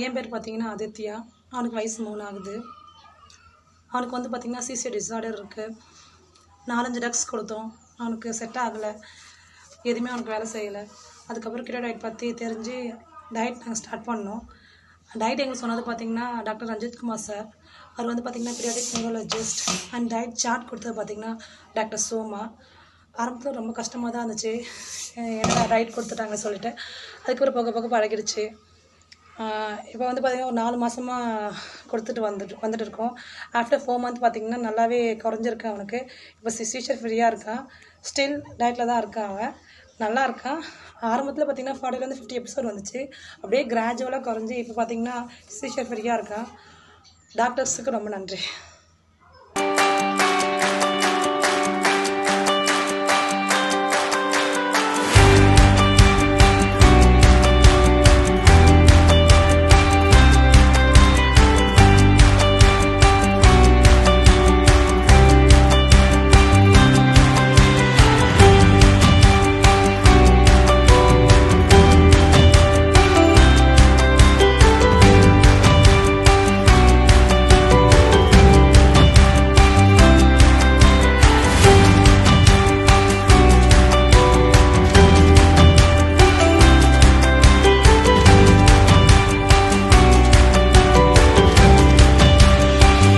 பையன் பேர் பார்த்திங்கன்னா ஆதித்யா. அவனுக்கு வயசு 3 ஆகுது. அவனுக்கு வந்து பார்த்திங்கன்னா சிசி டிஸார்டர் இருக்குது. 4-5 ட்ரக்ஸ் கொடுத்தோம், அவனுக்கு செட் ஆகலை, எதுவுமே அவனுக்கு வேலை செய்யலை. அதுக்கப்புறம் கிட்டோ டயட் பற்றி தெரிஞ்சு டயட் நாங்கள் ஸ்டார்ட் பண்ணோம். டயட் எங்களுக்கு சொன்னது பார்த்திங்கன்னா டாக்டர் ரஞ்சித் குமார் சார். அவர் வந்து பார்த்திங்கன்னா periodic neurologist. And diet chart கொடுத்தது பார்த்திங்கன்னா டாக்டர் சோமா. ஆரம்பத்தில் ரொம்ப கஷ்டமாக தான் இருந்துச்சு, ஏன்னா டயட் கொடுத்துட்டாங்க சொல்லிட்டு. அதுக்கப்புறம் போக போக பழகிடுச்சு. இப்போ வந்து பார்த்திங்கன்னா ஒரு 4 மாதமாக கொடுத்துட்டு வந்துட்டு இருக்கோம். ஆஃப்டர் 4 மந்த் பார்த்திங்கன்னா நல்லாவே குறைஞ்சிருக்கு அவனுக்கு. இப்போ சீஷர் ஃப்ரீயாக இருக்கான். ஸ்டில் டயட்டில் தான் இருக்கான் அவன், நல்லா இருக்கான். ஆரம்பத்தில் பார்த்திங்கன்னா 40 50 எபிசோட் வந்துச்சு. அப்படியே கிராஜுவலாக குறைஞ்சி இப்போ பார்த்திங்கன்னா சீஷர் ஃப்ரீயாக இருக்கான். டாக்டர்ஸுக்கு ரொம்ப நன்றி.